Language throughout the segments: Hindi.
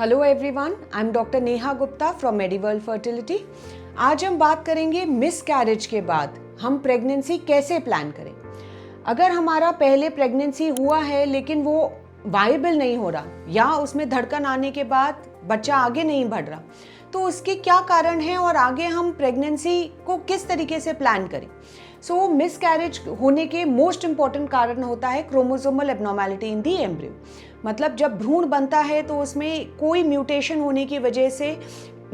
Hello everyone, I am doctor Neha Gupta from Mediworld fertility. आज हम बात करेंगे मिसकैरेज के बाद हम प्रेगनेंसी कैसे प्लान करें। अगर हमारा पहले प्रेगनेंसी हुआ है लेकिन वो वायबल नहीं हो रहा या उसमें धड़कन आने के बाद बच्चा आगे नहीं बढ़ रहा, तो उसके क्या कारण हैं और आगे हम प्रेगनेंसी को किस तरीके से प्लान करें। सो मिसकैरेज होने के मोस्ट इम्पॉर्टेंट कारण होता है क्रोमोसोमल एब्नॉर्मैलिटी इन दी एम्ब्रियो। मतलब जब भ्रूण बनता है तो उसमें कोई म्यूटेशन होने की वजह से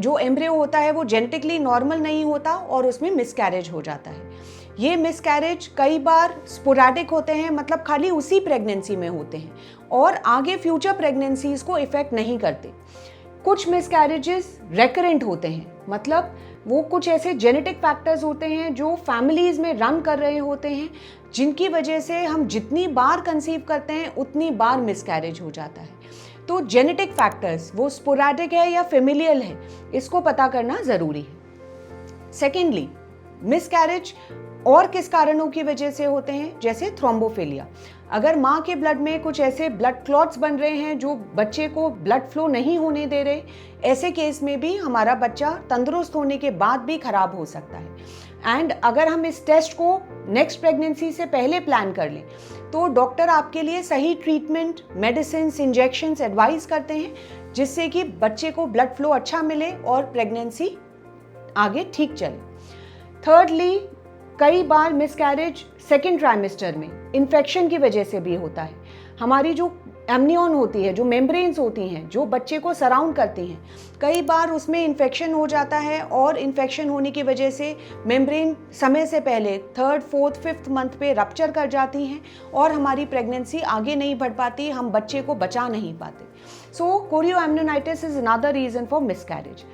जो एम्ब्रियो होता है वो जेनेटिकली नॉर्मल नहीं होता और उसमें मिसकैरेज हो जाता है। ये मिसकैरेज कई बार स्पोरैडिक होते हैं, मतलब खाली उसी प्रेगनेंसी में होते हैं और आगे फ्यूचर प्रेगनेंसीज को इफेक्ट नहीं करते। कुछ मिसकैरेजेस रेकरेंट होते हैं, मतलब वो कुछ ऐसे जेनेटिक फैक्टर्स होते हैं जो फैमिलीज में रन कर रहे होते हैं, जिनकी वजह से हम जितनी बार कंसीव करते हैं उतनी बार मिसकैरेज हो जाता है। तो जेनेटिक फैक्टर्स वो स्पोरैडिक है या फेमिलियल है, इसको पता करना ज़रूरी है। सेकेंडली, मिसकैरेज और किस कारणों की वजह से होते हैं, जैसे थ्रोम्बोफिलिया। अगर माँ के ब्लड में कुछ ऐसे ब्लड क्लॉट्स बन रहे हैं जो बच्चे को ब्लड फ्लो नहीं होने दे रहे, ऐसे केस में भी हमारा बच्चा तंदुरुस्त होने के बाद भी खराब हो सकता है। एंड अगर हम इस टेस्ट को नेक्स्ट प्रेगनेंसी से पहले प्लान कर लें तो डॉक्टर आपके लिए सही ट्रीटमेंट, मेडिसिन, इंजेक्शंस एडवाइस करते हैं, जिससे कि बच्चे को ब्लड फ्लो अच्छा मिले और प्रेगनेंसी आगे ठीक चले। थर्डली, कई बार मिसकैरेज सेकेंड ट्राइमेस्टर में इन्फेक्शन की वजह से भी होता है। हमारी जो एमनियन होती है, जो मेम्ब्रेन्स होती हैं जो बच्चे को सराउंड करती हैं, कई बार उसमें इन्फेक्शन हो जाता है और इन्फेक्शन होने की वजह से मेम्ब्रेन समय से पहले 3rd, 4th, 5th मंथ पे रप्चर कर जाती हैं और हमारी प्रेगनेंसी आगे नहीं बढ़ पाती, हम बच्चे को बचा नहीं पाते। So chorioamnionitis is another reason for miscarriage.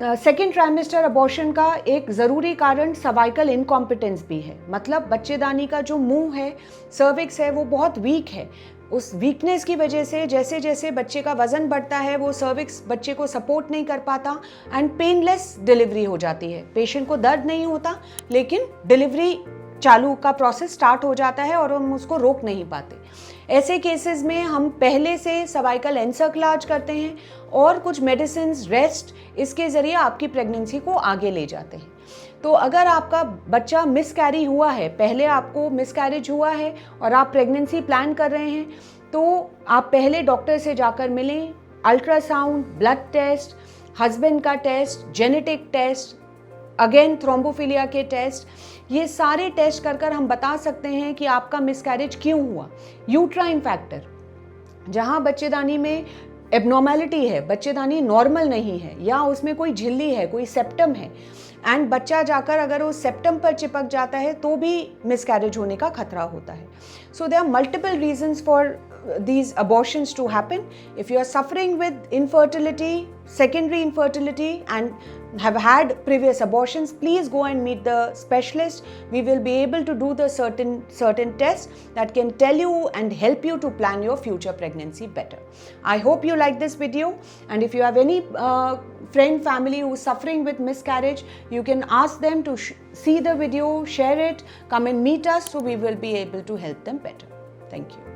Second trimester abortion का एक ज़रूरी कारण सर्वाइकल इनकॉम्पिटेंस भी है, मतलब बच्चेदानी का जो मुंह है, सर्विक्स है, वो बहुत वीक है। उस वीकनेस की वजह से जैसे जैसे बच्चे का वजन बढ़ता है वो सर्विक्स बच्चे को सपोर्ट नहीं कर पाता एंड पेनलेस डिलीवरी हो जाती है। पेशेंट को दर्द नहीं होता लेकिन डिलीवरी चालू का प्रोसेस स्टार्ट हो जाता है और हम उसको रोक नहीं पाते। ऐसे केसेस में हम पहले से सर्वाइकल एनसर्क्लाज करते हैं और कुछ मेडिसिन, रेस्ट, इसके ज़रिए आपकी प्रेगनेंसी को आगे ले जाते हैं। तो अगर आपका बच्चा मिसकैरी हुआ है, पहले आपको मिसकैरेज हुआ है और आप प्रेगनेंसी प्लान कर रहे हैं, तो आप पहले डॉक्टर से जाकर मिलें। अल्ट्रासाउंड, ब्लड टेस्ट, हस्बैंड का test, genetic test, again thrombophilia के टेस्ट, ये सारे टेस्ट कर हम बता सकते हैं कि आपका मिसकैरेज क्यों हुआ। यूट्राइन फैक्टर, जहाँ बच्चेदानी में एब्नॉर्मैलिटी है, बच्चेदानी नॉर्मल नहीं है या उसमें कोई झिल्ली है, कोई सेप्टम है एंड बच्चा जाकर अगर उस सेप्टम पर चिपक जाता है तो भी मिसकैरेज होने का खतरा होता है। So there are multiple reasons for these abortions to happen. If you are suffering with infertility, secondary infertility and have had previous abortions, please go and meet the specialist. We will be able to do the certain tests that can tell you and help you to plan your future pregnancy better. I hope you like this video, and if you have any friend, family who is suffering with miscarriage, you can ask them to see the video, share it, come and meet us, so we will be able to help them better. Thank you.